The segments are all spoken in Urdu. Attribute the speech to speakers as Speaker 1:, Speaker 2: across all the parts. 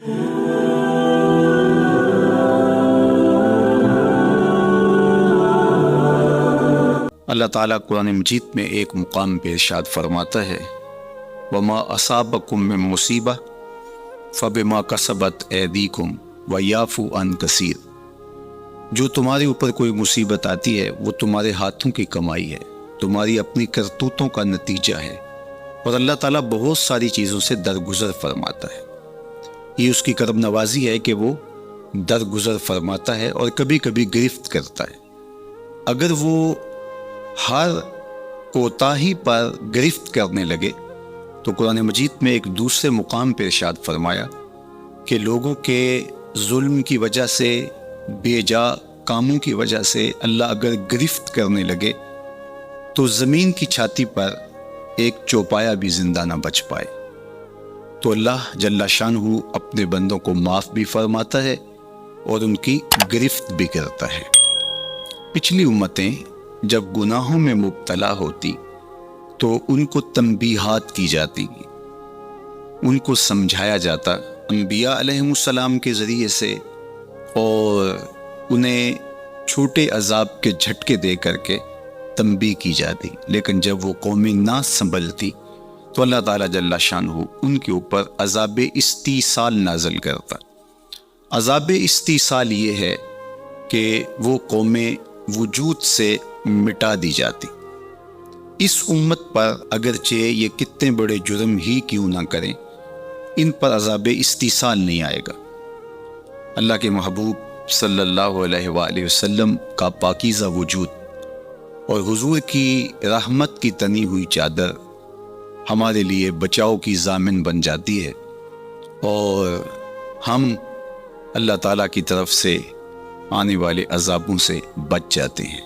Speaker 1: اللہ تعالیٰ قرآن مجید میں ایک مقام پہ ارشاد فرماتا ہے وما اصابکم من مصیبہ فبما کسبت ایدیکم ویعفو عن کثیر، جو تمہارے اوپر کوئی مصیبت آتی ہے وہ تمہارے ہاتھوں کی کمائی ہے، تمہاری اپنی کرتوتوں کا نتیجہ ہے، اور اللہ تعالیٰ بہت ساری چیزوں سے درگزر فرماتا ہے۔ یہ اس کی کرم نوازی ہے کہ وہ درگزر فرماتا ہے اور کبھی کبھی گرفت کرتا ہے۔ اگر وہ ہر کوتاہی پر گرفت کرنے لگے تو قرآن مجید میں ایک دوسرے مقام پہ ارشاد فرمایا کہ لوگوں کے ظلم کی وجہ سے، بے جا کاموں کی وجہ سے اللہ اگر گرفت کرنے لگے تو زمین کی چھاتی پر ایک چوپایا بھی زندہ نہ بچ پائے۔ تو اللہ جل شانہ اپنے بندوں کو معاف بھی فرماتا ہے اور ان کی گرفت بھی کرتا ہے۔ پچھلی امتیں جب گناہوں میں مبتلا ہوتی تو ان کو تنبیہات کی جاتی، ان کو سمجھایا جاتا انبیاء علیہ السلام کے ذریعے سے، اور انہیں چھوٹے عذاب کے جھٹکے دے کر کے تنبیہ کی جاتی۔ لیکن جب وہ قومیں نہ سنبھلتی تو اللہ تعالیٰ جل شانہ ان کے اوپر عذاب استیصال نازل کرتا۔ عذاب استیصال یہ ہے کہ وہ قومیں وجود سے مٹا دی جاتی۔ اس امت پر اگرچہ یہ کتنے بڑے جرم ہی کیوں نہ کریں، ان پر عذاب استیصال نہیں آئے گا۔ اللہ کے محبوب صلی اللہ علیہ وآلہ وسلم کا پاکیزہ وجود اور حضور کی رحمت کی تنی ہوئی چادر ہمارے لیے بچاؤ کی ضامن بن جاتی ہے، اور ہم اللہ تعالیٰ کی طرف سے آنے والے عذابوں سے بچ جاتے ہیں۔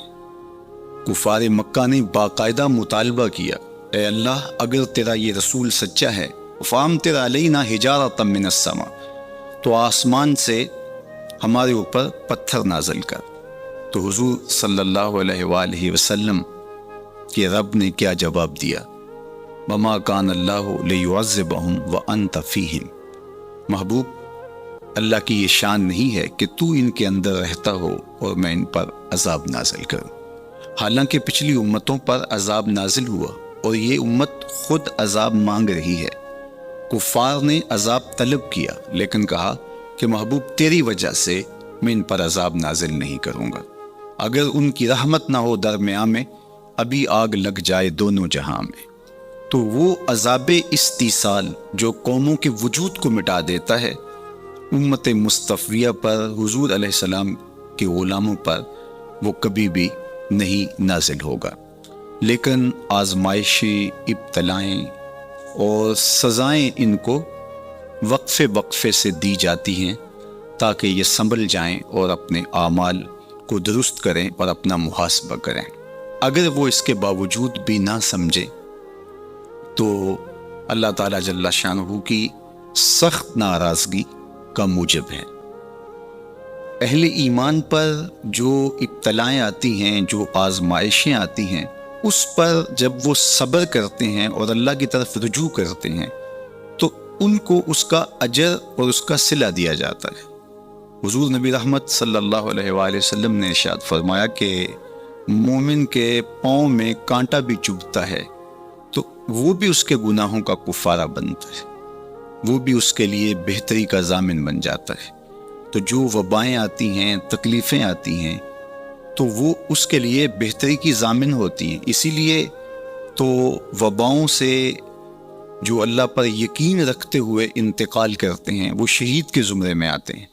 Speaker 1: کفار مکہ نے باقاعدہ مطالبہ کیا، اے اللہ اگر تیرا یہ رسول سچا ہے فامطر علینا حجارۃ من السماء، تو آسمان سے ہمارے اوپر پتھر نازل کر۔ تو حضور صلی اللہ علیہ وآلہ وسلم کے رب نے کیا جواب دیا؟ وما کان اللہ لیعذبہم وانت فیہم، محبوب اللہ کی یہ شان نہیں ہے کہ تو ان کے اندر رہتا ہو اور میں ان پر عذاب نازل کروں۔ حالانکہ پچھلی امتوں پر عذاب نازل ہوا اور یہ امت خود عذاب مانگ رہی ہے۔ کفار نے عذاب طلب کیا لیکن کہا کہ محبوب تیری وجہ سے میں ان پر عذاب نازل نہیں کروں گا، اگر ان کی رحمت نہ ہو درمیان میں ابھی آگ لگ جائے دونوں جہاں میں۔ تو وہ عذاب استیصال جو قوموں کے وجود کو مٹا دیتا ہے، امت مصطفیہ پر، حضور علیہ السلام کے غلاموں پر وہ کبھی بھی نہیں نازل ہوگا۔ لیکن آزمائشیں، ابتلائیں اور سزائیں ان کو وقفے وقفے سے دی جاتی ہیں تاکہ یہ سنبھل جائیں اور اپنے اعمال کو درست کریں اور اپنا محاسبہ کریں۔ اگر وہ اس کے باوجود بھی نہ سمجھے تو اللہ تعالیٰ جل شانہ کی سخت ناراضگی کا موجب ہے۔ اہل ایمان پر جو ابتلائیں آتی ہیں، جو آزمائشیں آتی ہیں، اس پر جب وہ صبر کرتے ہیں اور اللہ کی طرف رجوع کرتے ہیں تو ان کو اس کا اجر اور اس کا صلہ دیا جاتا ہے۔ حضور نبی رحمت صلی اللہ علیہ وآلہ وسلم نے ارشاد فرمایا کہ مومن کے پاؤں میں کانٹا بھی چبھتا ہے تو وہ بھی اس کے گناہوں کا کفارہ بنتا ہے، وہ بھی اس کے لیے بہتری کا ضامن بن جاتا ہے۔ تو جو وبائیں آتی ہیں، تکلیفیں آتی ہیں، تو وہ اس کے لیے بہتری کی ضامن ہوتی ہیں۔ اسی لیے تو وباؤں سے جو اللہ پر یقین رکھتے ہوئے انتقال کرتے ہیں وہ شہید کے زمرے میں آتے ہیں۔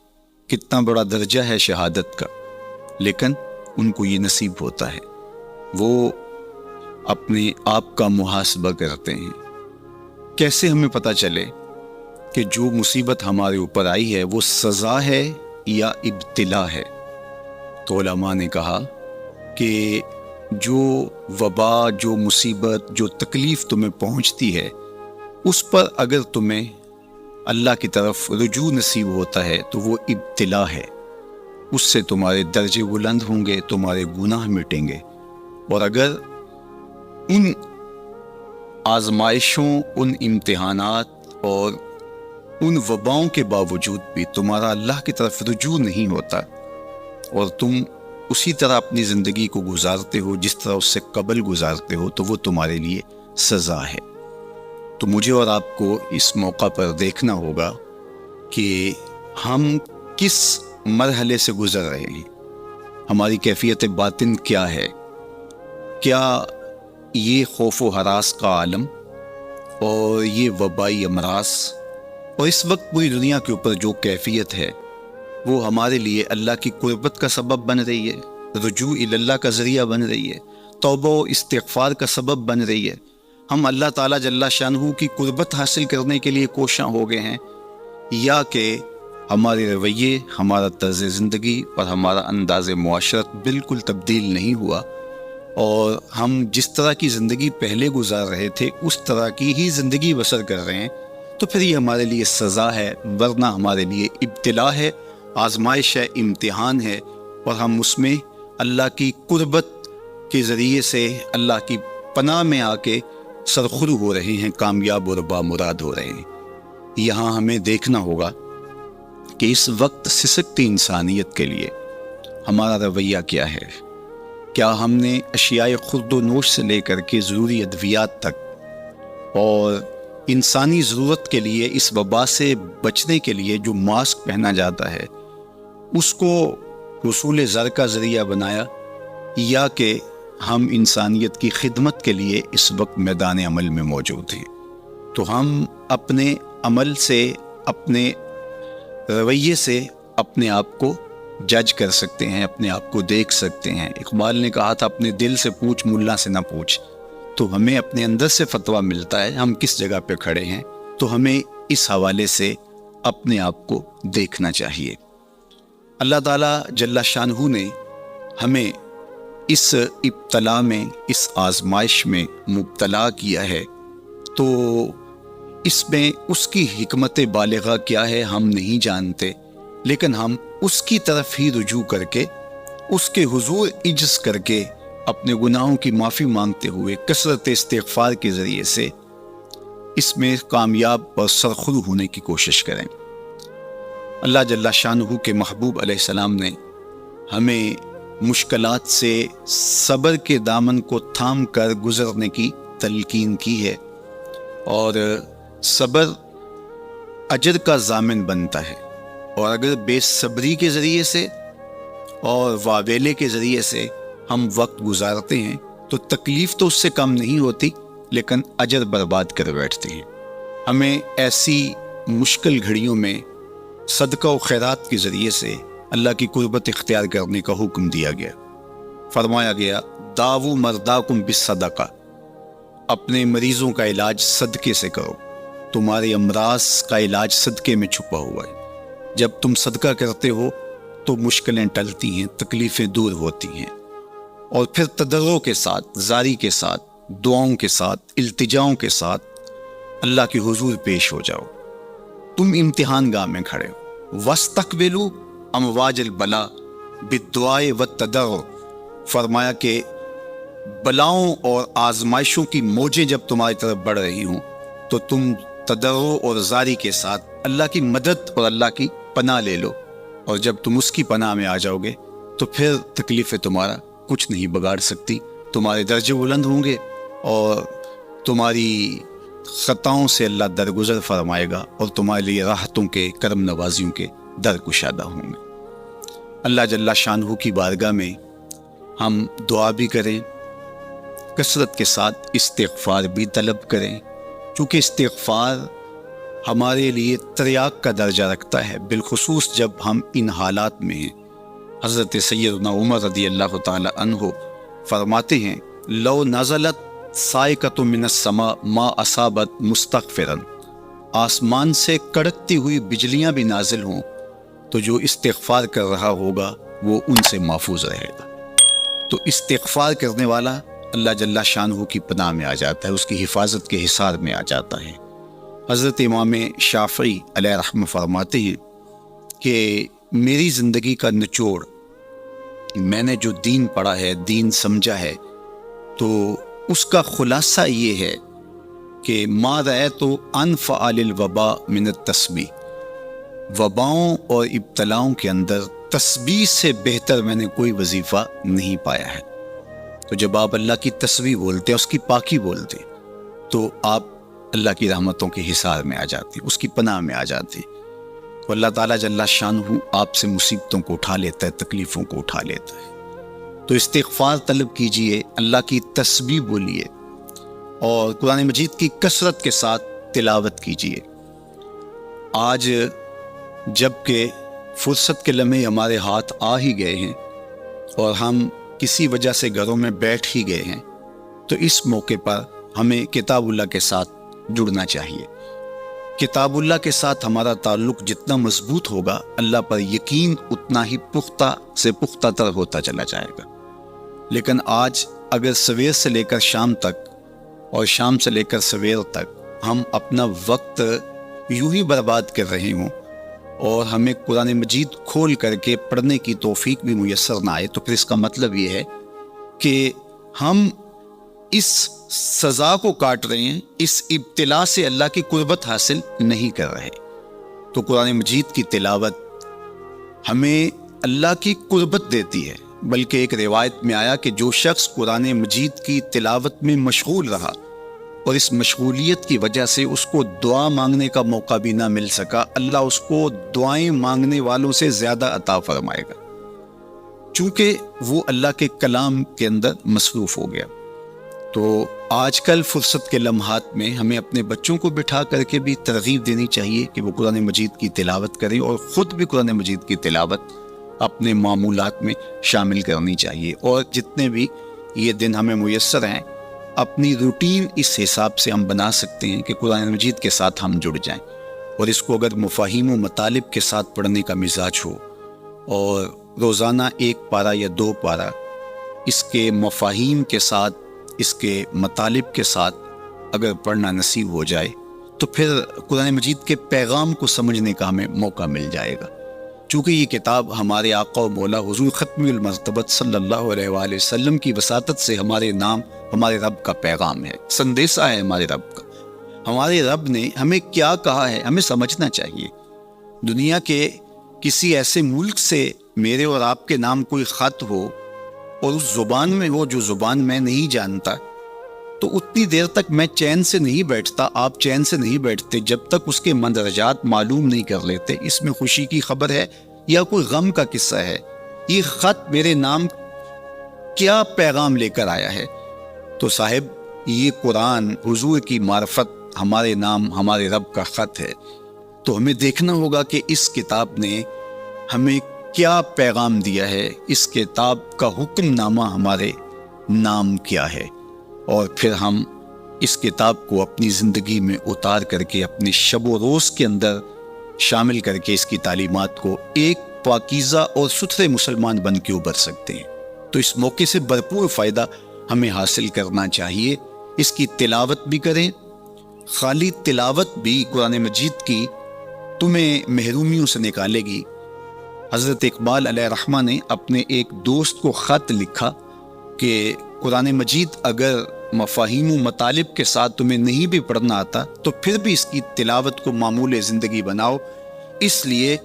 Speaker 1: کتنا بڑا درجہ ہے شہادت کا، لیکن ان کو یہ نصیب ہوتا ہے۔ وہ اپنے آپ کا محاسبہ کرتے ہیں۔ کیسے ہمیں پتہ چلے کہ جو مصیبت ہمارے اوپر آئی ہے وہ سزا ہے یا ابتلا ہے؟ تو علماء نے کہا کہ جو وبا، جو مصیبت، جو تکلیف تمہیں پہنچتی ہے اس پر اگر تمہیں اللہ کی طرف رجوع نصیب ہوتا ہے تو وہ ابتلا ہے، اس سے تمہارے درجے بلند ہوں گے، تمہارے گناہ مٹیں گے۔ اور اگر ان آزمائشوں، ان امتحانات اور ان وباؤں کے باوجود بھی تمہارا اللہ کی طرف رجوع نہیں ہوتا اور تم اسی طرح اپنی زندگی کو گزارتے ہو جس طرح اس سے قبل گزارتے ہو، تو وہ تمہارے لیے سزا ہے۔ تو مجھے اور آپ کو اس موقع پر دیکھنا ہوگا کہ ہم کس مرحلے سے گزر رہے ہیں، ہماری کیفیت باطن کیا ہے، کیا یہ خوف و ہراس کا عالم اور یہ وبائی امراض اور اس وقت پوری دنیا کے اوپر جو کیفیت ہے وہ ہمارے لیے اللہ کی قربت کا سبب بن رہی ہے، رجوع اللہ کا ذریعہ بن رہی ہے، توبہ و استغفار کا سبب بن رہی ہے، ہم اللہ تعالیٰ جل شانہ کی قربت حاصل کرنے کے لیے کوشاں ہو گئے ہیں، یا کہ ہمارے رویے، ہمارا طرز زندگی اور ہمارا انداز معاشرت بالکل تبدیل نہیں ہوا اور ہم جس طرح کی زندگی پہلے گزار رہے تھے اس طرح کی ہی زندگی بسر کر رہے ہیں، تو پھر یہ ہمارے لیے سزا ہے، ورنہ ہمارے لیے ابتلا ہے، آزمائش ہے، امتحان ہے، اور ہم اس میں اللہ کی قربت کے ذریعے سے اللہ کی پناہ میں آ کے سرخرو ہو رہے ہیں، کامیاب اور بامراد ہو رہے ہیں۔ یہاں ہمیں دیکھنا ہوگا کہ اس وقت سسکتی انسانیت کے لیے ہمارا رویہ کیا ہے۔ کیا ہم نے اشیاء خورد و نوش سے لے کر کے ضروری ادویات تک اور انسانی ضرورت کے لیے اس وبا سے بچنے کے لیے جو ماسک پہنا جاتا ہے اس کو حصول زر کا ذریعہ بنایا، یا کہ ہم انسانیت کی خدمت کے لیے اس وقت میدان عمل میں موجود ہیں؟ تو ہم اپنے عمل سے، اپنے رویے سے اپنے آپ کو جج کر سکتے ہیں، اپنے آپ کو دیکھ سکتے ہیں۔ اقبال نے کہا تھا اپنے دل سے پوچھ، ملا سے نہ پوچھ۔ تو ہمیں اپنے اندر سے فتویٰ ملتا ہے ہم کس جگہ پہ کھڑے ہیں، تو ہمیں اس حوالے سے اپنے آپ کو دیکھنا چاہیے۔ اللہ تعالیٰ جل شانہ نے ہمیں اس ابتلا میں، اس آزمائش میں مبتلا کیا ہے، تو اس میں اس کی حکمت بالغہ کیا ہے ہم نہیں جانتے، لیکن ہم اس کی طرف ہی رجوع کر کے، اس کے حضور عجز کر کے، اپنے گناہوں کی معافی مانگتے ہوئے کثرت استغفار کے ذریعے سے اس میں کامیاب اور سرخرو ہونے کی کوشش کریں۔ اللہ جل شانہ کے محبوب علیہ السلام نے ہمیں مشکلات سے صبر کے دامن کو تھام کر گزرنے کی تلقین کی ہے، اور صبر اجر کا ضامن بنتا ہے، اور اگر بے صبری کے ذریعے سے اور واویلے کے ذریعے سے ہم وقت گزارتے ہیں تو تکلیف تو اس سے کم نہیں ہوتی، لیکن اجر برباد کر بیٹھتے ہیں۔ ہمیں ایسی مشکل گھڑیوں میں صدقہ و خیرات کے ذریعے سے اللہ کی قربت اختیار کرنے کا حکم دیا گیا۔ فرمایا گیا داؤ مرداکم بالصدقہ، اپنے مریضوں کا علاج صدقے سے کرو، تمہارے امراض کا علاج صدقے میں چھپا ہوا ہے۔ جب تم صدقہ کرتے ہو تو مشکلیں ٹلتی ہیں، تکلیفیں دور ہوتی ہیں، اور پھر تضرع کے ساتھ، زاری کے ساتھ، دعاؤں کے ساتھ، التجاؤں کے ساتھ اللہ کے حضور پیش ہو جاؤ۔ تم امتحان گاہ میں کھڑے ہو، وَاسْتَقْبِلُوا أَمْوَاجَ الْبَلَاءِ بِالدُّعَاءِ وَالتَّضَرُّعِ، فرمایا کہ بلاؤں اور آزمائشوں کی موجیں جب تمہاری طرف بڑھ رہی ہوں تو تم تضرع اور زاری کے ساتھ اللہ کی مدد اور اللہ کی پناہ لے لو، اور جب تم اس کی پناہ میں آ جاؤ گے تو پھر تکلیفیں تمہارا کچھ نہیں بگاڑ سکتی، تمہارے درجے بلند ہوں گے اور تمہاری خطاؤں سے اللہ درگزر فرمائے گا، اور تمہارے لیے راحتوں کے، کرم نوازیوں کے در کشادہ ہوں گے۔ اللہ جل شانہ کی بارگاہ میں ہم دعا بھی کریں، کثرت کے ساتھ استغفار بھی طلب کریں، چونکہ استغفار ہمارے لیے تریاق کا درجہ رکھتا ہے، بالخصوص جب ہم ان حالات میں ہیں۔ حضرت سیدنا عمر رضی اللہ تعالی عنہ فرماتے ہیں لو نزلت صاعقۃ من السماء ما اصابت مستغفرا، آسمان سے کڑکتی ہوئی بجلیاں بھی نازل ہوں تو جو استغفار کر رہا ہوگا وہ ان سے محفوظ رہے گا۔ تو استغفار کرنے والا اللہ جل شانہ کی پناہ میں آ جاتا ہے، اس کی حفاظت کے حصار میں آ جاتا ہے۔ حضرت امام شافعی علیہ رحمہ فرماتے ہیں کہ میری زندگی کا نچوڑ، میں نے جو دین پڑھا ہے، دین سمجھا ہے، تو اس کا خلاصہ یہ ہے کہ ما رأیت انفع للوباء من التسبیح، وباؤں اور ابتلاؤں کے اندر تسبیح سے بہتر میں نے کوئی وظیفہ نہیں پایا ہے۔ تو جب آپ اللہ کی تسبیح بولتے ہیں، اس کی پاکی بولتے ہیں، تو آپ اللہ کی رحمتوں کے حصار میں آ جاتے ہیں، اس کی پناہ میں آ جاتے ہیں۔ تو اللہ تعالیٰ جل شانہ آپ سے مصیبتوں کو اٹھا لیتا ہے، تکلیفوں کو اٹھا لیتا ہے۔ تو استغفار طلب کیجئے، اللہ کی تسبیح بولیے، اور قرآن مجید کی کثرت کے ساتھ تلاوت کیجئے۔ آج جب کہ فرصت کے لمحے ہمارے ہاتھ آ ہی گئے ہیں اور ہم کسی وجہ سے گھروں میں بیٹھ ہی گئے ہیں، تو اس موقع پر ہمیں کتاب اللہ کے ساتھ جڑنا چاہیے۔ کتاب اللہ کے ساتھ ہمارا تعلق جتنا مضبوط ہوگا، اللہ پر یقین اتنا ہی پختہ سے پختہ تر ہوتا چلا جائے گا۔ لیکن آج اگر سویر سے لے کر شام تک اور شام سے لے کر سویر تک ہم اپنا وقت یوں ہی برباد کر رہے ہوں اور ہمیں قرآن مجید کھول کر کے پڑھنے کی توفیق بھی میسر نہ آئے، تو پھر اس کا مطلب یہ ہے کہ ہم اس سزا کو کاٹ رہے ہیں، اس ابتلا سے اللہ کی قربت حاصل نہیں کر رہے۔ تو قرآن مجید کی تلاوت ہمیں اللہ کی قربت دیتی ہے، بلکہ ایک روایت میں آیا کہ جو شخص قرآن مجید کی تلاوت میں مشغول رہا اور اس مشغولیت کی وجہ سے اس کو دعا مانگنے کا موقع بھی نہ مل سکا، اللہ اس کو دعائیں مانگنے والوں سے زیادہ عطا فرمائے گا، چونکہ وہ اللہ کے کلام کے اندر مصروف ہو گیا۔ تو آج کل فرصت کے لمحات میں ہمیں اپنے بچوں کو بٹھا کر کے بھی ترغیب دینی چاہیے کہ وہ قرآن مجید کی تلاوت کریں، اور خود بھی قرآن مجید کی تلاوت اپنے معمولات میں شامل کرنی چاہیے۔ اور جتنے بھی یہ دن ہمیں میسر ہیں، اپنی روٹین اس حساب سے ہم بنا سکتے ہیں کہ قرآن مجید کے ساتھ ہم جڑ جائیں، اور اس کو اگر مفاہیم و مطالب کے ساتھ پڑھنے کا مزاج ہو، اور روزانہ 1 پارہ یا 2 پارہ اس کے مفاہیم کے ساتھ، اس کے مطالب کے ساتھ اگر پڑھنا نصیب ہو جائے، تو پھر قرآن مجید کے پیغام کو سمجھنے کا ہمیں موقع مل جائے گا۔ چونکہ یہ کتاب ہمارے آقا و مولا حضور ختم المرتبت صلی اللہ علیہ وآلہ وسلم کی وساطت سے ہمارے نام، ہمارے رب کا پیغام ہے، سندیسہ ہے ہمارے رب کا۔ ہمارے رب نے ہمیں کیا کہا ہے ہمیں سمجھنا چاہیے۔ دنیا کے کسی ایسے ملک سے میرے اور آپ کے نام کوئی خط ہو اور اس زبان میں ہو جو زبان میں نہیں جانتا، تو اتنی دیر تک میں چین سے نہیں بیٹھتا، آپ چین سے نہیں بیٹھتے جب تک اس کے مندرجات معلوم نہیں کر لیتے، اس میں خوشی کی خبر ہے یا کوئی غم کا قصہ ہے، یہ خط میرے نام کیا پیغام لے کر آیا ہے۔ تو صاحب یہ قرآن حضور کی معرفت ہمارے نام ہمارے رب کا خط ہے، تو ہمیں دیکھنا ہوگا کہ اس کتاب نے ہمیں کیا پیغام دیا ہے، اس کتاب کا حکم نامہ ہمارے نام کیا ہے، اور پھر ہم اس کتاب کو اپنی زندگی میں اتار کر کے اپنے شب و روز کے اندر شامل کر کے اس کی تعلیمات کو ایک پاکیزہ اور ستھرے مسلمان بن کے ابھر سکتے ہیں۔ تو اس موقع سے بھرپور فائدہ ہمیں حاصل کرنا چاہیے، اس کی تلاوت بھی کریں۔ خالی تلاوت بھی قرآن مجید کی تمہیں محرومیوں سے نکالے گی۔ حضرت اقبال علیہ رحمہ نے اپنے ایک دوست کو خط لکھا کہ قرآن مجید اگر مفاہیم و مطالب کے ساتھ تمہیں نہیں بھی پڑھنا آتا تو پھر بھی اس کی تلاوت کو معمول زندگی بناؤ، اس لیے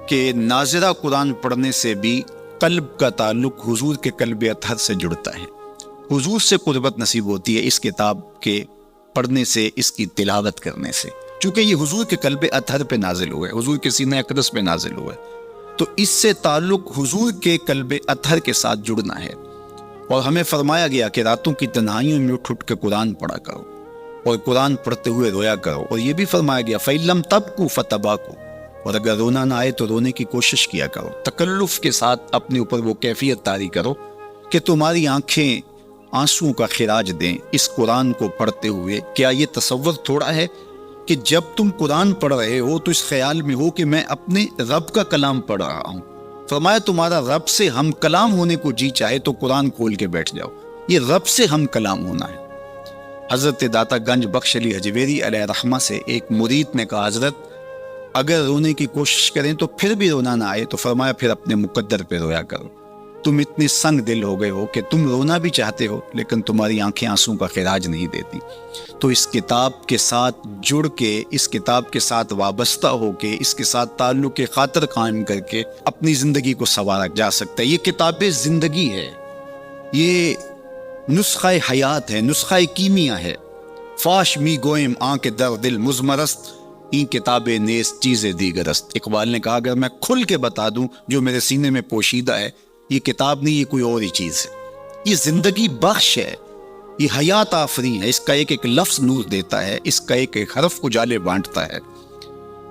Speaker 1: کہ ناظرہ قرآن پڑھنے سے بھی قلب کا تعلق حضور کے قلب اطہر سے جڑتا ہے، حضور سے قربت نصیب ہوتی ہے اس کتاب کے پڑھنے سے، اس کی تلاوت کرنے سے، چونکہ یہ حضور کے قلب اطہر پہ نازل ہوا ہے، حضور کے سینہ اقدس پہ نازل ہوا ہے، تو اس سے تعلق حضور کے قلب اطہر کے ساتھ جڑنا ہے۔ اور ہمیں فرمایا گیا کہ راتوں کی تنہائیوں میں اٹھ اٹھ کے قرآن پڑھا کرو اور قرآن پڑھتے ہوئے رویا کرو، اور یہ بھی فرمایا گیا فَإِن لَمْ تَبْكُوا فَتَبَاكُوا، اور اگر رونا نہ آئے تو رونے کی کوشش کیا کرو، تکلف کے ساتھ اپنے اوپر وہ کیفیت طاری کرو کہ تمہاری آنکھیں آنسوؤں کا خراج دیں اس قرآن کو پڑھتے ہوئے۔ کیا یہ تصور تھوڑا ہے کہ جب تم قرآن پڑھ رہے ہو تو اس خیال میں ہو کہ میں اپنے رب کا کلام پڑھ رہا ہوں؟ فرمایا تمہارا رب سے ہم کلام ہونے کو جی چاہے تو قرآن کھول کے بیٹھ جاؤ، یہ رب سے ہم کلام ہونا ہے۔ حضرت داتا گنج بخش علی حجویری علیہ رحمہ سے ایک مرید نے کہا حضرت اگر رونے کی کوشش کریں تو پھر بھی رونا نہ آئے تو فرمایا پھر اپنے مقدر پہ رویا کرو، تم اتنے سنگ دل ہو گئے ہو کہ تم رونا بھی چاہتے ہو لیکن تمہاری آنکھیں آنسوں کا خراج نہیں دیتی۔ تو اس کتاب کے ساتھ جڑ کے، اس کتاب کے ساتھ وابستہ ہو کے، اس کے ساتھ تعلق خاطر قائم کر کے اپنی زندگی کو سنوارا جا سکتا ہے۔ یہ کتاب زندگی ہے، یہ نسخہ حیات ہے، نسخہ کیمیا ہے۔ فاش می گوئم آنکھ در دل مزمرست، این کتاب نیست چیز دیگرست۔ اقبال نے کہا اگر میں کھل کے بتا دوں جو میرے سینے میں پوشیدہ ہے، یہ کتاب نہیں، یہ کوئی اور ہی چیز ہے۔ یہ زندگی بخش ہے، یہ حیات آفری ہے۔ اس کا ایک ایک لفظ نور دیتا ہے، اس کا ایک ایک حرف اجالے بانٹتا ہے۔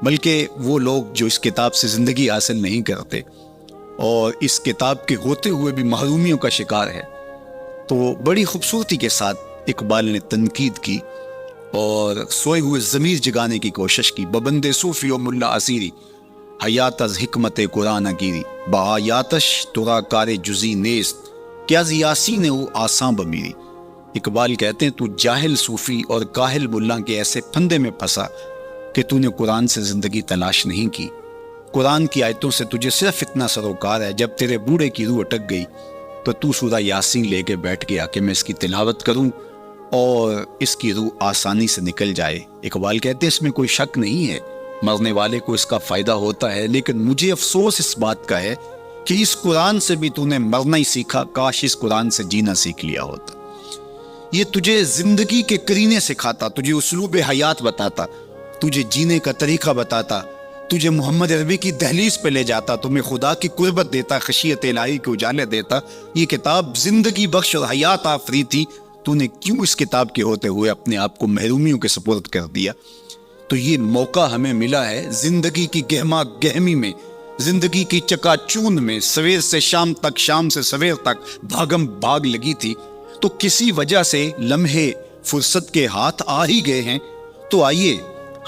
Speaker 1: بلکہ وہ لوگ جو اس کتاب سے زندگی حاصل نہیں کرتے اور اس کتاب کے ہوتے ہوئے بھی محرومیوں کا شکار ہے، تو بڑی خوبصورتی کے ساتھ اقبال نے تنقید کی اور سوئے ہوئے ضمیر جگانے کی کوشش کی۔ ببند صوفی و ملا اسیری حیات از حکمت قرآن گیری، با آیاتش ترا کار جزی نیست کیا یاسین او آساں بمیری۔ اقبال کہتے ہیں تو جاہل صوفی اور کاہل ملا کے ایسے پھندے میں پھنسا کہ تو نے قرآن سے زندگی تلاش نہیں کی۔ قرآن کی آیتوں سے تجھے صرف اتنا سروکار ہے، جب تیرے بوڑھے کی روح اٹک گئی تو سورہ یاسین لے کے بیٹھ گیا کہ میں اس کی تلاوت کروں اور اس کی روح آسانی سے نکل جائے۔ اقبال کہتے ہیں اس میں کوئی شک نہیں ہے، مرنے والے کو اس کا فائدہ ہوتا ہے، لیکن مجھے افسوس اس بات کا ہے کہ اس قرآن سے بھی تو نے مرنا ہی سیکھا، کاش اس قرآن سے جینا سیکھ لیا ہوتا۔ یہ تجھے زندگی کے کرینے سکھاتا، تجھے اسلوب حیات بتاتا، تجھے جینے کا طریقہ بتاتا، تجھے محمد عربی کی دہلیز پہ لے جاتا، تمہیں خدا کی قربت دیتا، خشیت الہی کے اجالے دیتا۔ یہ کتاب زندگی بخش اور حیات آفری تھی، تو نے کیوں اس کتاب کے ہوتے ہوئے اپنے آپ کو محرومیوں کے سپرد کر دیا؟ تو یہ موقع ہمیں ملا ہے زندگی کی گہما گہمی میں، زندگی کی چکا چون میں، سویر سے شام تک، شام سے سویر تک بھاگم بھاگ لگی تھی، تو کسی وجہ سے لمحے فرصت کے ہاتھ آ ہی گئے ہیں۔ تو آئیے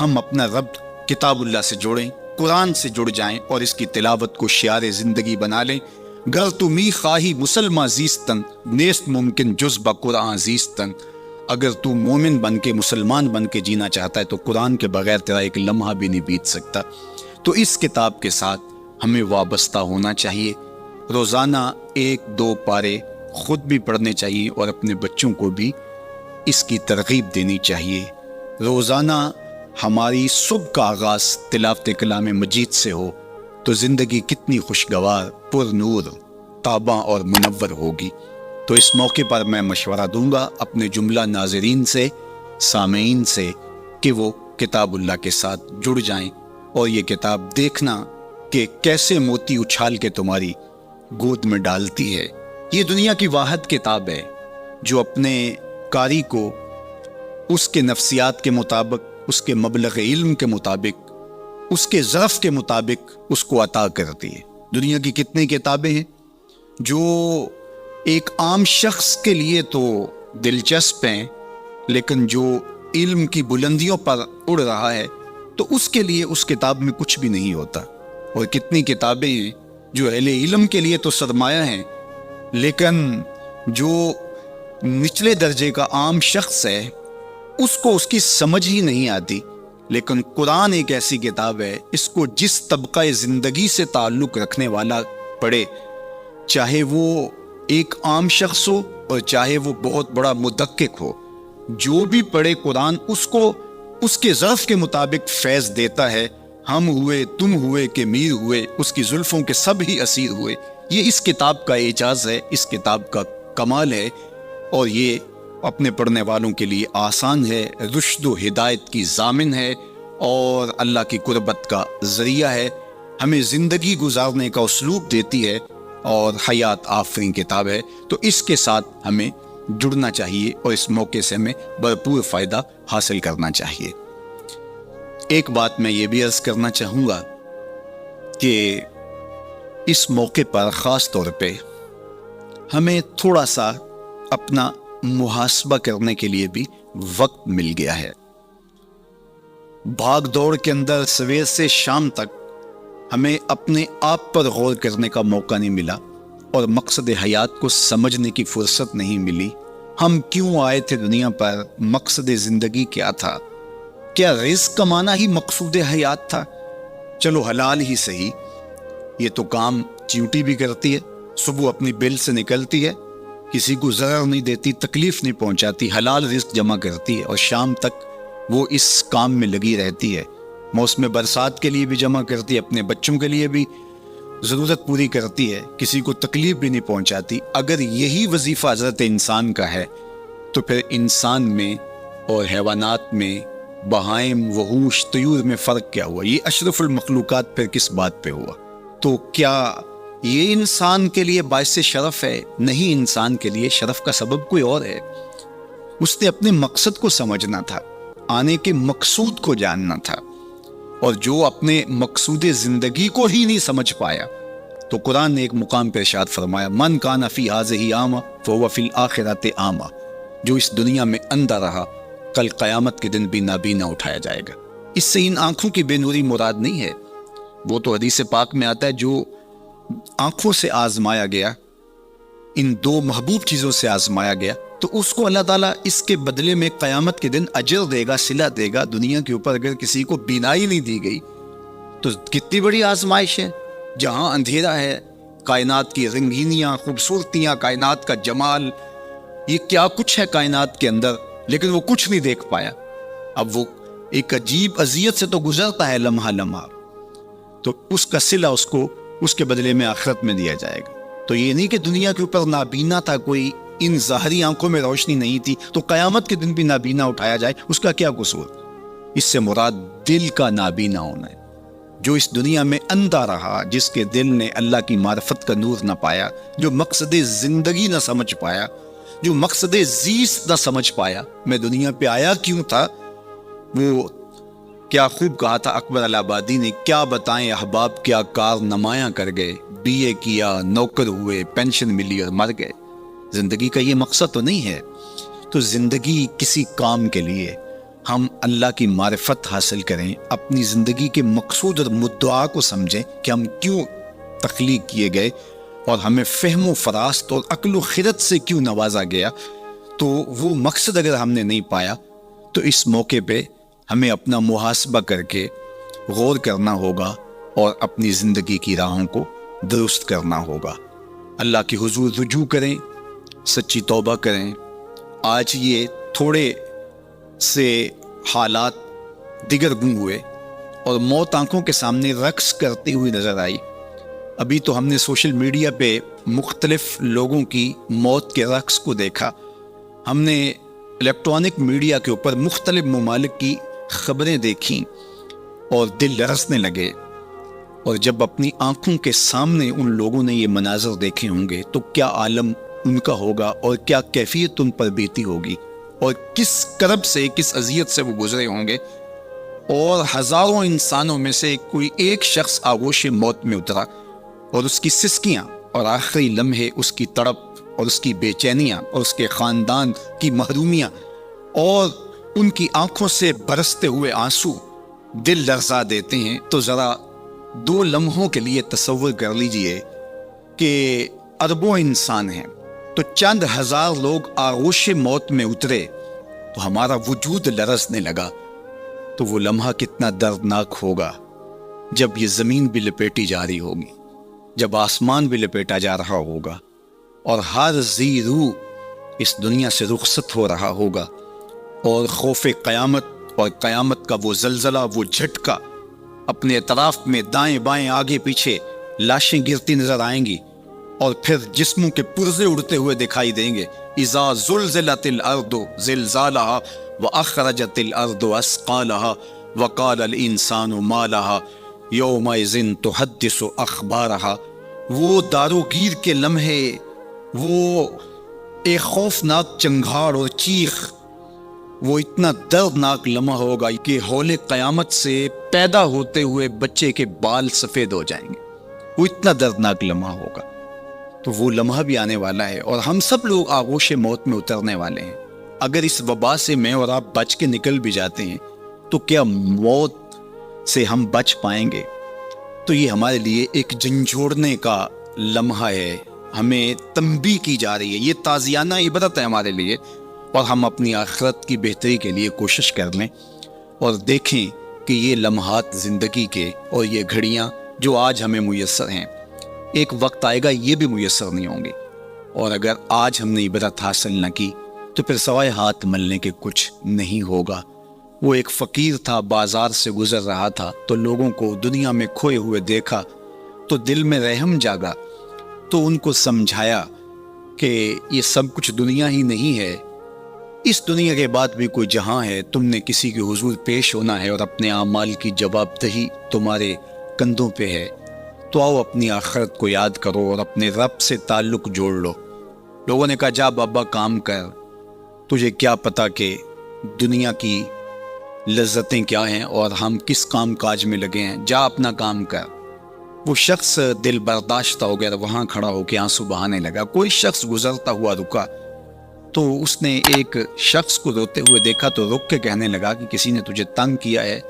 Speaker 1: ہم اپنا ربط کتاب اللہ سے جوڑیں، قرآن سے جڑ جائیں اور اس کی تلاوت کو شعار زندگی بنا لیں۔ گر تو می خواہی مسلمہ زیستن نیست ممکن جز با قرآن زیستن۔ اگر تو مومن بن کے، مسلمان بن کے جینا چاہتا ہے تو قرآن کے بغیر تیرا ایک لمحہ بھی نہیں بیت سکتا۔ تو اس کتاب کے ساتھ ہمیں وابستہ ہونا چاہیے، روزانہ 1-2 پارے خود بھی پڑھنے چاہیے اور اپنے بچوں کو بھی اس کی ترغیب دینی چاہیے۔ روزانہ ہماری صبح کا آغاز تلاوت کلام مجید سے ہو تو زندگی کتنی خوشگوار، پر نور، تاباں اور منور ہوگی۔ تو اس موقع پر میں مشورہ دوں گا اپنے جملہ ناظرین سے، سامعین سے، کہ وہ کتاب اللہ کے ساتھ جڑ جائیں اور یہ کتاب دیکھنا کہ کیسے موتی اچھال کے تمہاری گود میں ڈالتی ہے۔ یہ دنیا کی واحد کتاب ہے جو اپنے قاری کو اس کے نفسیات کے مطابق، اس کے مبلغ علم کے مطابق، اس کے ظرف کے مطابق اس کو عطا کرتی ہے۔ دنیا کی کتنی کتابیں ہیں جو ایک عام شخص کے لیے تو دلچسپ ہیں، لیکن جو علم کی بلندیوں پر اڑ رہا ہے تو اس کے لیے اس کتاب میں کچھ بھی نہیں ہوتا۔ اور کتنی کتابیں ہیں جو اہل علم کے لیے تو سرمایہ ہیں، لیکن جو نچلے درجے کا عام شخص ہے اس کو اس کی سمجھ ہی نہیں آتی۔ لیکن قرآن ایک ایسی کتاب ہے، اس کو جس طبقہ زندگی سے تعلق رکھنے والا پڑھے، چاہے وہ ایک عام شخص ہو اور چاہے وہ بہت بڑا مدقق ہو، جو بھی پڑھے قرآن اس کو اس کے ظرف کے مطابق فیض دیتا ہے۔ ہم ہوئے، تم ہوئے کہ میر ہوئے، اس کی زلفوں کے سب ہی اسیر ہوئے۔ یہ اس کتاب کا اعجاز ہے، اس کتاب کا کمال ہے، اور یہ اپنے پڑھنے والوں کے لیے آسان ہے، رشد و ہدایت کی ضامن ہے اور اللہ کی قربت کا ذریعہ ہے، ہمیں زندگی گزارنے کا اسلوب دیتی ہے اور حیات آفرین کتاب ہے۔ تو اس کے ساتھ ہمیں جڑنا چاہیے اور اس موقع سے ہمیں بھرپور فائدہ حاصل کرنا چاہیے۔ ایک بات میں یہ بھی عرض کرنا چاہوں گا کہ اس موقع پر خاص طور پہ ہمیں تھوڑا سا اپنا محاسبہ کرنے کے لیے بھی وقت مل گیا ہے۔ بھاگ دوڑ کے اندر سویر سے شام تک ہمیں اپنے آپ پر غور کرنے کا موقع نہیں ملا اور مقصد حیات کو سمجھنے کی فرصت نہیں ملی۔ ہم کیوں آئے تھے دنیا پر؟ مقصد زندگی کیا تھا؟ کیا رزق کمانا ہی مقصود حیات تھا؟ چلو حلال ہی صحیح، یہ تو کام چیونٹی بھی کرتی ہے، صبح اپنی بل سے نکلتی ہے، کسی کو ضرر نہیں دیتی، تکلیف نہیں پہنچاتی، حلال رزق جمع کرتی ہے، اور شام تک وہ اس کام میں لگی رہتی ہے، موسم برسات کے لیے بھی جمع کرتی ہے، اپنے بچوں کے لیے بھی ضرورت پوری کرتی ہے، کسی کو تکلیف بھی نہیں پہنچاتی۔ اگر یہی وظیفہ حضرت انسان کا ہے تو پھر انسان میں اور حیوانات میں، بہائم، وحوش، طیور میں فرق کیا ہوا؟ یہ اشرف المخلوقات پھر کس بات پہ ہوا؟ تو کیا یہ انسان کے لیے باعث شرف ہے؟ نہیں، انسان کے لیے شرف کا سبب کوئی اور ہے۔ اس نے اپنے مقصد کو سمجھنا تھا، آنے کے مقصود کو جاننا تھا، اور جو اپنے مقصود زندگی کو ہی نہیں سمجھ پایا تو قرآن نے ایک مقام پہ ارشاد فرمایا، من کان فی ہذہ اعمی فہو فی الآخرۃ اعمی، جو اس دنیا میں اندھا رہا کل قیامت کے دن بھی نابینا اٹھایا جائے گا۔ اس سے ان آنکھوں کی بے نوری مراد نہیں ہے، وہ تو حدیث پاک میں آتا ہے جو آنکھوں سے آزمایا گیا، ان دو محبوب چیزوں سے آزمایا گیا، تو اس کو اللہ تعالیٰ اس کے بدلے میں قیامت کے دن اجر دے گا، صلہ دے گا۔ دنیا کے اوپر اگر کسی کو بینائی نہیں دی گئی تو کتنی بڑی آزمائش ہے، جہاں اندھیرا ہے، کائنات کی رنگینیاں، خوبصورتیاں، کائنات کا جمال، یہ کیا کچھ ہے کائنات کے اندر، لیکن وہ کچھ نہیں دیکھ پایا۔ اب وہ ایک عجیب اذیت سے تو گزرتا ہے لمحہ لمحہ، تو اس کا صلہ اس کو اس کے بدلے میں آخرت میں دیا جائے گا۔ تو یہ نہیں کہ دنیا کے اوپر نابینا تھا کوئی، ان ظاہری آنکھوں میں روشنی نہیں تھی، تو قیامت کے دن بھی نابینا اٹھایا جائے، اس کا کیا قصور؟ اس سے مراد دل کا نابینا ہونا ہے، جو اس دنیا میں اندھا رہا، جس کے دل نے اللہ کی معرفت کا نور نہ پایا، جو مقصد زندگی نہ سمجھ پایا، جو مقصد زیست نہ سمجھ پایا، میں دنیا پہ آیا کیوں تھا۔ وہ کیا خوب کہا تھا اکبر الہآبادی نے، کیا بتائیں احباب کیا کار نمایاں کر گئے، بی اے کیا، نوکر ہوئے، پینشن ملی اور مر گئے۔ زندگی کا یہ مقصد تو نہیں ہے۔ تو زندگی کسی کام کے لیے ہم اللہ کی معرفت حاصل کریں، اپنی زندگی کے مقصود اور مدعا کو سمجھیں کہ ہم کیوں تخلیق کیے گئے، اور ہمیں فہم و فراست اور عقل و خرد سے کیوں نوازا گیا۔ تو وہ مقصد اگر ہم نے نہیں پایا تو اس موقع پہ ہمیں اپنا محاسبہ کر کے غور کرنا ہوگا اور اپنی زندگی کی راہوں کو درست کرنا ہوگا۔ اللہ کی حضور رجوع کریں، سچی توبہ کریں۔ آج یہ تھوڑے سے حالات دیگر گم ہوئے اور موت آنکھوں کے سامنے رقص کرتی ہوئی نظر آئی۔ ابھی تو ہم نے سوشل میڈیا پہ مختلف لوگوں کی موت کے رقص کو دیکھا، ہم نے الیکٹرانک میڈیا کے اوپر مختلف ممالک کی خبریں دیکھیں اور دل لرزنے لگے، اور جب اپنی آنکھوں کے سامنے ان لوگوں نے یہ مناظر دیکھے ہوں گے تو کیا عالم ان کا ہوگا، اور کیا کیفیت ان پر بیتی ہوگی، اور کس کرب سے، کس اذیت سے وہ گزرے ہوں گے۔ اور ہزاروں انسانوں میں سے کوئی ایک شخص آغوش موت میں اترا، اور اس کی سسکیاں اور آخری لمحے، اس کی تڑپ اور اس کی بے چینیاں اور اس کے خاندان کی محرومیاں اور ان کی آنکھوں سے برستے ہوئے آنسو دل لرزا دیتے ہیں۔ تو ذرا 2 لمحوں کے لیے تصور کر لیجئے کہ اربوں انسان ہیں، تو چند ہزار لوگ آغوش موت میں اترے تو ہمارا وجود لرزنے لگا، تو وہ لمحہ کتنا دردناک ہوگا جب یہ زمین بھی لپیٹی جا رہی ہوگی، جب آسمان بھی لپیٹا جا رہا ہوگا، اور ہر ذی روح اس دنیا سے رخصت ہو رہا ہوگا، اور خوف قیامت اور قیامت کا وہ زلزلہ، وہ جھٹکا، اپنے اطراف میں دائیں بائیں آگے پیچھے لاشیں گرتی نظر آئیں گی، اور پھر جسموں کے پرزے اڑتے ہوئے دکھائی دیں گے۔ اذا زلزلت الارض زلزالها واخرجت الارض اثقالها وقال الانسان ما لها یومئذ تحدث اخبارها۔ وہ داروگیر کے لمحے، وہ ایک خوفناک چنگھاڑ اور چیخ، وہ اتنا دردناک لمحہ ہوگا کہ ہول قیامت سے پیدا ہوتے ہوئے بچے کے بال سفید ہو جائیں گے، وہ اتنا دردناک لمحہ ہوگا۔ تو وہ لمحہ بھی آنے والا ہے، اور ہم سب لوگ آغوش موت میں اترنے والے ہیں۔ اگر اس وبا سے میں اور آپ بچ کے نکل بھی جاتے ہیں تو کیا موت سے ہم بچ پائیں گے؟ تو یہ ہمارے لیے ایک جھنجھوڑنے کا لمحہ ہے، ہمیں تنبیہ کی جا رہی ہے، یہ تازیانہ عبرت ہے ہمارے لیے، اور ہم اپنی آخرت کی بہتری کے لیے کوشش کر لیں اور دیکھیں کہ یہ لمحات زندگی کے اور یہ گھڑیاں جو آج ہمیں میسر ہیں، ایک وقت آئے گا یہ بھی میسر نہیں ہوں گے، اور اگر آج ہم نے عبرت حاصل نہ کی تو پھر سوائے ہاتھ ملنے کے کچھ نہیں ہوگا۔ وہ ایک فقیر تھا، بازار سے گزر رہا تھا تو لوگوں کو دنیا میں کھوئے ہوئے دیکھا تو دل میں رحم جاگا، تو ان کو سمجھایا کہ یہ سب کچھ دنیا ہی نہیں ہے، اس دنیا کے بعد بھی کوئی جہاں ہے، تم نے کسی کے حضور پیش ہونا ہے اور اپنے اعمال کی جواب دہی تمہارے کندھوں پہ ہے، تو آؤ اپنی آخرت کو یاد کرو اور اپنے رب سے تعلق جوڑ لو۔ لوگوں نے کہا جا بابا کام کر، تجھے کیا پتا کہ دنیا کی لذتیں کیا ہیں اور ہم کس کام کاج میں لگے ہیں، جا اپنا کام کر۔ وہ شخص دل برداشتہ ہو گیا، وہاں کھڑا ہو کے آنسو بہانے لگا۔ کوئی شخص گزرتا ہوا رکا تو اس نے ایک شخص کو روتے ہوئے دیکھا تو رک کے کہنے لگا کہ کسی نے تجھے تنگ کیا ہے،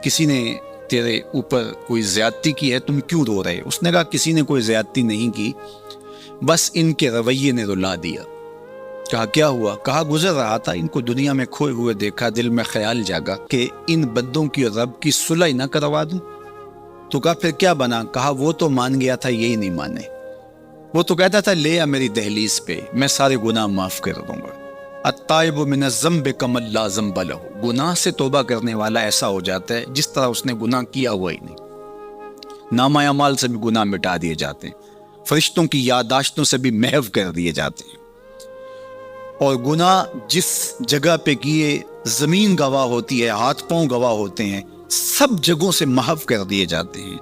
Speaker 1: کسی نے تیرے اوپر کوئی زیادتی کی ہے، تم کیوں رو رہے؟ اس نے کہا کسی نے کوئی زیادتی نہیں کی، بس ان کے رویے نے رلا دیا۔ کہا کیا ہوا؟ کہا گزر رہا تھا، ان کو دنیا میں کھوئے ہوئے دیکھا، دل میں خیال جاگا کہ ان بندوں کی اور رب کی صلح نہ کروا دوں۔ تو کہا پھر کیا بنا؟ کہا وہ تو مان گیا تھا، یہی نہیں مانے۔ وہ تو کہتا تھا لے آ میری دہلیز پہ، میں سارے گناہ معاف کر دوں گا۔ التائب من الذنب کمن لا ذنب لہ، گناہ سے توبہ کرنے والا ایسا ہو جاتا ہے جس طرح اس نے گناہ کیا ہوا ہی نہیں۔ نامہ اعمال سے بھی گناہ مٹا دیے جاتے ہیں، فرشتوں کی یادداشتوں سے بھی محو کر دیے جاتے ہیں، اور گناہ جس جگہ پہ کیے زمین گواہ ہوتی ہے، ہاتھ پاؤں گواہ ہوتے ہیں، سب جگہوں سے محو کر دیے جاتے ہیں۔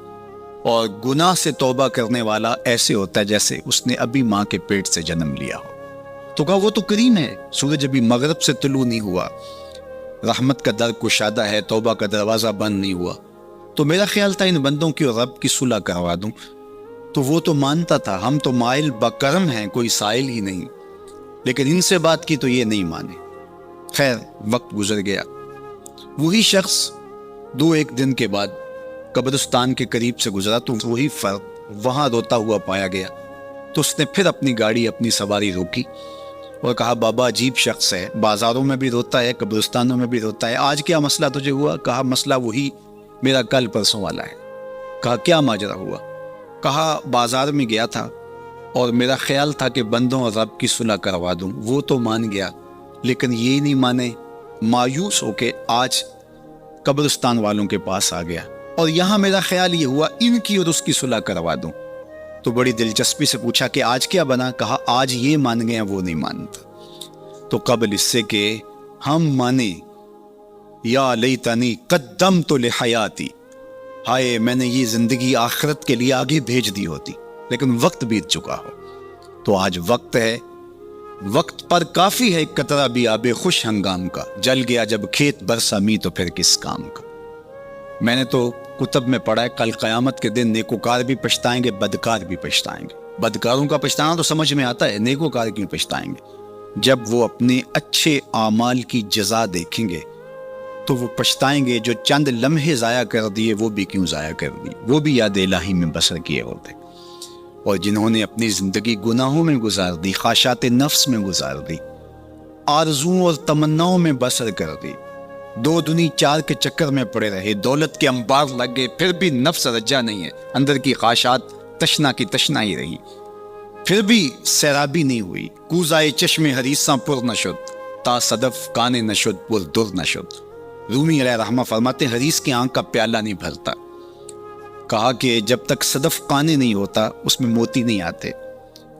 Speaker 1: اور گناہ سے توبہ کرنے والا ایسے ہوتا ہے جیسے اس نے ابھی ماں کے پیٹ سے جنم لیا ہو۔ تو کہا وہ تو کریم ہے، سورج ابھی مغرب سے طلوع نہیں ہوا، رحمت کا در کشادہ ہے، توبہ کا دروازہ بند نہیں ہوا، تو میرا خیال تھا ان بندوں کی اور رب کی صلح کروا دوں۔ تو وہ تو مانتا تھا ہم تو مائل بکرم ہیں، کوئی سائل ہی نہیں، لیکن ان سے بات کی تو یہ نہیں مانے۔ خیر وقت گزر گیا، وہی شخص دو ایک دن کے بعد قبرستان کے قریب سے گزرا تو وہی فرد وہاں روتا ہوا پایا گیا۔ تو اس نے پھر اپنی گاڑی، اپنی سواری روکی اور کہا بابا عجیب شخص ہے، بازاروں میں بھی روتا ہے، قبرستانوں میں بھی روتا ہے، آج کیا مسئلہ تجھے ہوا؟ کہا مسئلہ وہی میرا کل پرسوں والا ہے۔ کہا کیا ماجرا ہوا؟ کہا بازار میں گیا تھا اور میرا خیال تھا کہ بندوں اور رب کی صلح کروا دوں، وہ تو مان گیا لیکن یہ نہیں مانے، مایوس ہو کے آج قبرستان والوں کے پاس آ گیا اور یہاں میرا خیال یہ ہوا ان کی اور اس کی صلح کروا دوں۔ تو بڑی دلچسپی سے پوچھا کہ آج کیا بنا؟ کہا آج یہ مان گئے وہ نہیں مانتا۔ تو قبل اس سے کہ ہم مانے، یا لیتنی قدمت لحیاتی، ہائے میں نے یہ زندگی آخرت کے لیے آگے بھیج دی ہوتی، لیکن وقت بیت چکا ہو۔ تو آج وقت ہے، وقت پر کافی ہے ایک قطرہ بھی آب خوش ہنگام کا، جل گیا جب کھیت برسا می تو پھر کس کام کا۔ میں نے تو کتب میں پڑھا ہے کل قیامت کے دن نیکوکار بھی پچھتائیں گے، بدکار بھی پچھتائیں گے۔ بدکاروں کا پچھتانا تو سمجھ میں آتا ہے، نیکوکار کیوں پچھتائیں گے؟ جب وہ اپنے اچھے اعمال کی جزا دیکھیں گے تو وہ پچھتائیں گے، جو چند لمحے ضائع کر دیے وہ بھی کیوں ضائع کر دیے، وہ بھی یاد الہی میں بسر کیے ہوتے، اور جنہوں نے اپنی زندگی گناہوں میں گزار دی، خواہشات نفس میں گزار دی، آرزوؤں اور تمناؤں میں بسر کر دی، دو دنی چار کے چکر میں پڑے رہے، دولت کے انبار لگ گئے، پھر بھی نفس رجا نہیں ہے، اندر کی خواہشات تشنا کی تشنا ہی رہی، پھر بھی سیرابی نہیں ہوئی، کوزائے چشم حریصاں پر نشد، تا صدف کانے نشد پر در نشد۔ رومی علیہ رحمہ فرماتے ہیں حریص کی آنکھ کا پیالہ نہیں بھرتا، کہا کہ جب تک صدف کانے نہیں ہوتا اس میں موتی نہیں آتے،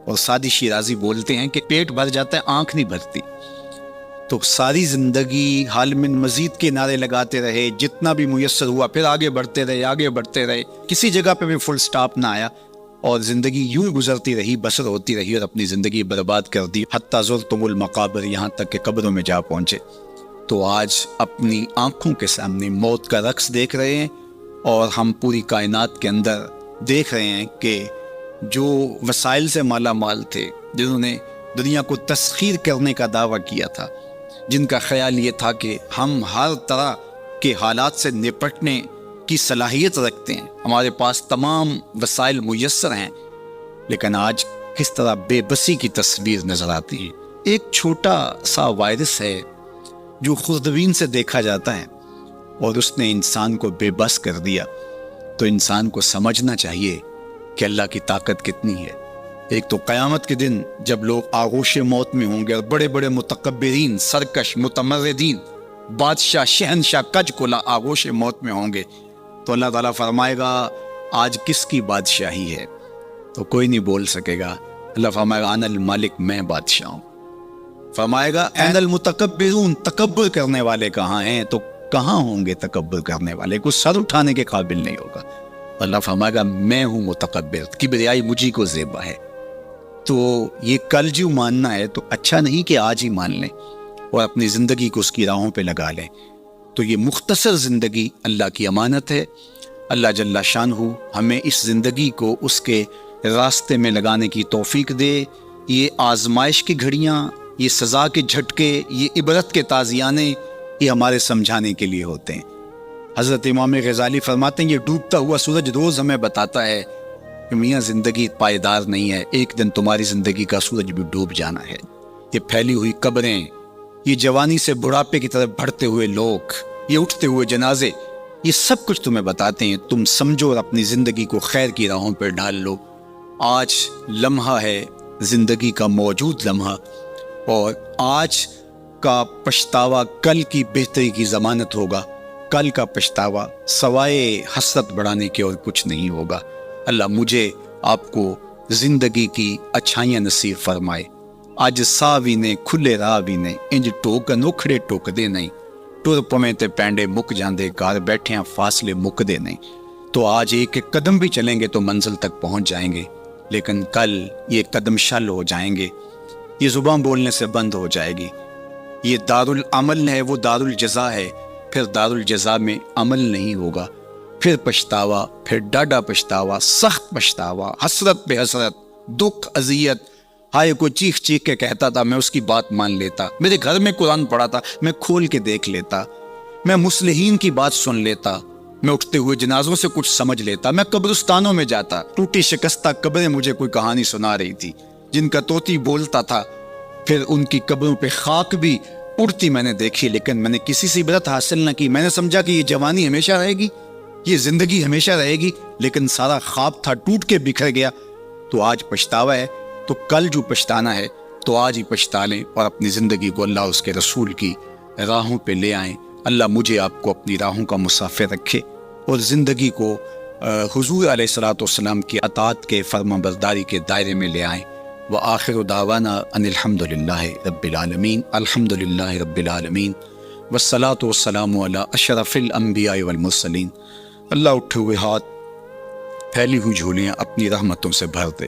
Speaker 1: اور سادی شیرازی بولتے ہیں کہ پیٹ بھر جاتا ہے آنکھ نہیں بھرتی۔ تو ساری زندگی حال من مزید کے نعرے لگاتے رہے، جتنا بھی میسر ہوا پھر آگے بڑھتے رہے، آگے بڑھتے رہے، کسی جگہ پہ بھی فل سٹاپ نہ آیا، اور زندگی یوں گزرتی رہی، بسر ہوتی رہی، اور اپنی زندگی برباد کر دی، حتی زرتم المقابر، یہاں تک کہ قبروں میں جا پہنچے۔ تو آج اپنی آنکھوں کے سامنے موت کا رقص دیکھ رہے ہیں، اور ہم پوری کائنات کے اندر دیکھ رہے ہیں کہ جو وسائل سے مالا مال تھے، جنہوں نے دنیا کو تسخیر کرنے کا دعویٰ کیا تھا، جن کا خیال یہ تھا کہ ہم ہر طرح کے حالات سے نپٹنے کی صلاحیت رکھتے ہیں، ہمارے پاس تمام وسائل میسر ہیں، لیکن آج کس طرح بے بسی کی تصویر نظر آتی ہے۔ ایک چھوٹا سا وائرس ہے جو خوردبین سے دیکھا جاتا ہے، اور اس نے انسان کو بے بس کر دیا۔ تو انسان کو سمجھنا چاہیے کہ اللہ کی طاقت کتنی ہے۔ ایک تو قیامت کے دن جب لوگ آغوش موت میں ہوں گے اور بڑے بڑے متکبرین، سرکش، متمردین، بادشاہ، شہنشاہ، کج کلا آغوش موت میں ہوں گے، تو اللہ تعالیٰ فرمائے گا آج کس کی بادشاہی ہے؟ تو کوئی نہیں بول سکے گا۔ اللہ فرمائے گا انا المالک، میں بادشاہ ہوں۔ فرمائے گا این المتکبرون، تکبر کرنے والے کہاں ہیں؟ تو کہاں ہوں گے تکبر کرنے والے؟ کچھ سر اٹھانے کے قابل نہیں ہوگا۔ اللہ فرمائے گا میں ہوں متکبر، کبریائی مجھی کو زیبا ہے۔ تو یہ کل جو ماننا ہے تو اچھا نہیں کہ آج ہی مان لیں اور اپنی زندگی کو اس کی راہوں پہ لگا لیں۔ تو یہ مختصر زندگی اللہ کی امانت ہے۔ اللہ جل شانہ ہمیں اس زندگی کو اس کے راستے میں لگانے کی توفیق دے۔ یہ آزمائش کی گھڑیاں، یہ سزا کے جھٹکے، یہ عبرت کے تازیانے، یہ ہمارے سمجھانے کے لیے ہوتے ہیں۔ حضرت امام غزالی فرماتے ہیں یہ ڈوبتا ہوا سورج روز ہمیں بتاتا ہے کہ میاں زندگی پائیدار نہیں ہے، ایک دن تمہاری زندگی کا سورج بھی ڈوب جانا ہے۔ یہ پھیلی ہوئی قبریں، یہ جوانی سے بڑھاپے کی طرف بڑھتے ہوئے لوگ، یہ اٹھتے ہوئے جنازے، یہ سب کچھ تمہیں بتاتے ہیں۔ تم سمجھو اور اپنی زندگی کو خیر کی راہوں پہ ڈال لو۔ آج لمحہ ہے زندگی کا موجود لمحہ، اور آج کا پچھتاوا کل کی بہتری کی ضمانت ہوگا۔ کل کا پچھتاوا سوائے حسرت بڑھانے کے اور کچھ نہیں ہوگا۔ اللہ مجھے آپ کو زندگی کی اچھائیاں نصیب فرمائے۔ اج سا بھی نے کھلے راہ بھی نے، انج ٹوک انوکھڑے ٹوک دے نہیں، ٹر پویں تے پینڈے مک جاندے، گھر بیٹھیاں فاصلے مک دے نہیں۔ تو آج ایک ایک قدم بھی چلیں گے تو منزل تک پہنچ جائیں گے، لیکن کل یہ قدم شل ہو جائیں گے، یہ زبان بولنے سے بند ہو جائے گی۔ یہ دارالعمل ہے، وہ دارالجزا ہے، پھر دارالجزا میں عمل نہیں ہوگا، پھر پچھتاوا، پھر ڈاڈا پچھتاوا، سخت پچھتاوا، حسرت پہ حسرت، دکھ، اذیت۔ ہائے کوئی چیخ چیخ کے کہتا تھا میں اس کی بات مان لیتا، میرے گھر میں قرآن پڑھا تھا میں کھول کے دیکھ لیتا، میں مصلحین کی بات سن لیتا، میں اٹھتے ہوئے جنازوں سے کچھ سمجھ لیتا، میں قبرستانوں میں جاتا، ٹوٹی شکستہ قبریں مجھے کوئی کہانی سنا رہی تھی جن کا طوطی بولتا تھا، پھر ان کی قبروں پہ خاک بھی اڑتی میں نے دیکھی، لیکن میں نے کسی سے عبرت حاصل نہ کی۔ میں نے سمجھا کہ یہ جوانی ہمیشہ رہے گی، یہ زندگی ہمیشہ رہے گی، لیکن سارا خواب تھا ٹوٹ کے بکھر گیا۔ تو آج پچھتاوا ہے، تو کل جو پچھتانا ہے تو آج ہی پچھتا لیں اور اپنی زندگی کو اللہ اس کے رسول کی راہوں پہ لے آئیں۔ اللہ مجھے آپ کو اپنی راہوں کا مسافر رکھے اور زندگی کو حضور علیہ الصلوۃ والسلام کی اطاعت کے فرما برداری کے دائرے میں لے آئیں۔ وآخر دعوانا ان الحمد للہ رب العالمین، الحمد للہ رب العالمین، والصلاۃ والسلام علی اشرف الانبیاء والمرسلین۔ اللہ اٹھے ہوئے ہاتھ، پھیلی ہوئی جھولیاں اپنی رحمتوں سے بھر دے،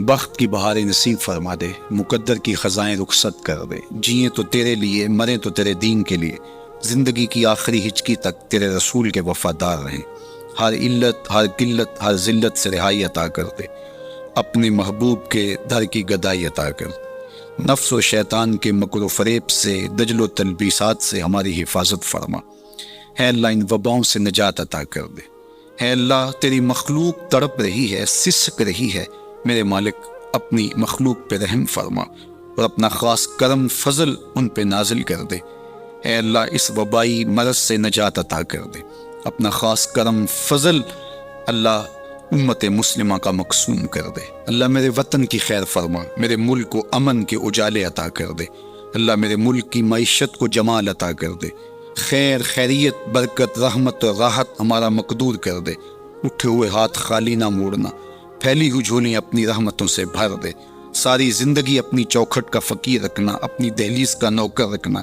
Speaker 1: بخت کی بہاریں نصیب فرما دے، مقدر کی خزائیں رخصت کر دے، جئیں تو تیرے لیے، مریں تو تیرے دین کے لیے، زندگی کی آخری ہچکی تک تیرے رسول کے وفادار رہیں، ہر علت، ہر قلت، ہر ذلت سے رہائی عطا کر دے، اپنے محبوب کے در کی گدائی عطا کر، نفس و شیطان کے مکر و فریب سے، دجل و تلبیسات سے ہماری حفاظت فرما۔ اے اللہ ان وباؤں سے نجات عطا کر دے۔ اے اللہ تیری مخلوق تڑپ رہی ہے، سسک رہی ہے، میرے مالک اپنی مخلوق پہ رحم فرما اور اپنا خاص کرم فضل ان پہ نازل کر دے۔ اے اللہ اس وبائی مرض سے نجات عطا کر دے، اپنا خاص کرم فضل اللہ امت مسلمہ کا مقسوم کر دے۔ اللہ میرے وطن کی خیر فرما، میرے ملک کو امن کے اجالے عطا کر دے۔ اللہ میرے ملک کی معیشت کو جمال عطا کر دے، خیر، خیریت، برکت، رحمت اور راحت ہمارا مقدور کر دے۔ اٹھے ہوئے ہاتھ خالی نہ موڑنا، پھیلی ہوئی جھولیاں اپنی رحمتوں سے بھر دے، ساری زندگی اپنی چوکھٹ کا فقیر رکھنا، اپنی دہلیز کا نوکر رکھنا،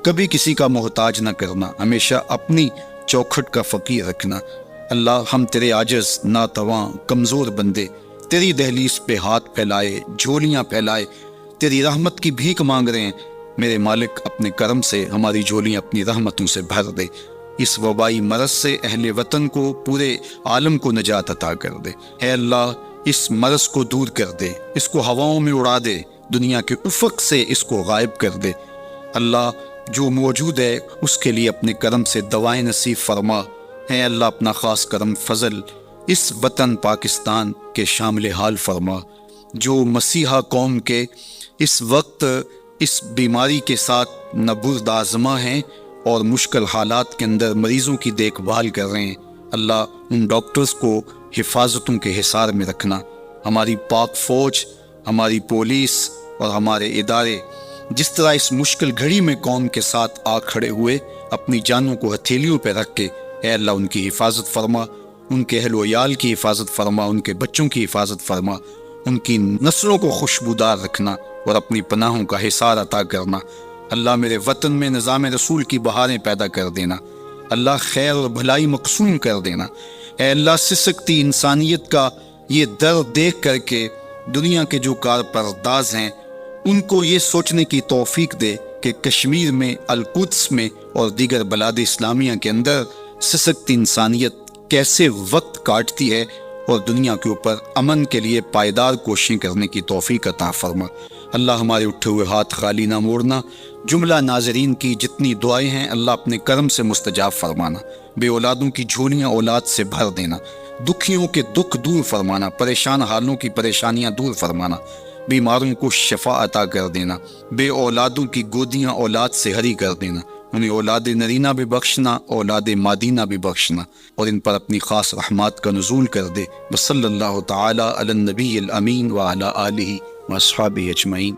Speaker 1: کبھی کسی کا محتاج نہ کرنا، ہمیشہ اپنی چوکھٹ کا فقیر رکھنا۔ اللہ ہم تیرے عاجز، ناتواں، کمزور بندے تیری دہلیز پہ ہاتھ پھیلائے، جھولیاں پھیلائے تیری رحمت کی بھیک مانگ رہے ہیں۔ میرے مالک اپنے کرم سے ہماری جھولیاں اپنی رحمتوں سے بھر دے، اس وبائی مرض سے اہل وطن کو، پورے عالم کو نجات عطا کر دے۔ اے اللہ اس مرض کو دور کر دے، اس کو ہواؤں میں اڑا دے، دنیا کے افق سے اس کو غائب کر دے۔ اللہ جو موجود ہے اس کے لیے اپنے کرم سے دوائیں نصیب فرما۔ اے اللہ اپنا خاص کرم فضل اس وطن پاکستان کے شامل حال فرما، جو مسیحا قوم کے اس وقت اس بیماری کے ساتھ نبرد آزما ہیں اور مشکل حالات کے اندر مریضوں کی دیکھ بھال کر رہے ہیں۔ اللہ ان ڈاکٹرز کو حفاظتوں کے حصار میں رکھنا۔ ہماری پاک فوج، ہماری پولیس اور ہمارے ادارے جس طرح اس مشکل گھڑی میں قوم کے ساتھ آ کھڑے ہوئے، اپنی جانوں کو ہتھیلیوں پہ رکھ کے، اے اللہ ان کی حفاظت فرما، ان کے اہل و عیال کی حفاظت فرما، ان کے بچوں کی حفاظت فرما، ان کی نسلوں کو خوشبودار رکھنا اور اپنی پناہوں کا حصار عطا کرنا۔ اللہ میرے وطن میں نظام رسول کی بہاریں پیدا کر دینا۔ اللہ خیر اور بھلائی مقسوم کر دینا۔ اے اللہ سسکتی انسانیت کا یہ درد دیکھ کر کے دنیا کے جو کارپرداز ہیں ان کو یہ سوچنے کی توفیق دے کہ کشمیر میں، القدس میں اور دیگر بلاد اسلامیہ کے اندر سسکتی انسانیت کیسے وقت کاٹتی ہے، اور دنیا کے اوپر امن کے لیے پائیدار کوششیں کرنے کی توفیق عطا فرما۔ اللہ ہمارے اٹھے ہوئے ہاتھ خالی نہ موڑنا۔ جملہ ناظرین کی جتنی دعائیں ہیں اللہ اپنے کرم سے مستجاب فرمانا۔ بے اولادوں کی جھولیاں اولاد سے بھر دینا، دکھیوں کے دکھ دور فرمانا، پریشان حالوں کی پریشانیاں دور فرمانا، بیماروں کو شفا عطا کر دینا، بے اولادوں کی گودیاں اولاد سے ہری کر دینا، انہیں اولاد نرینہ بھی بخشنا، اولاد مادینہ بھی بخشنا، اور ان پر اپنی خاص رحمات کا نزول کر دے۔ وصلی اللہ تعالی علی النبی الامین وعلی آلہ واصحابہ اجمعین۔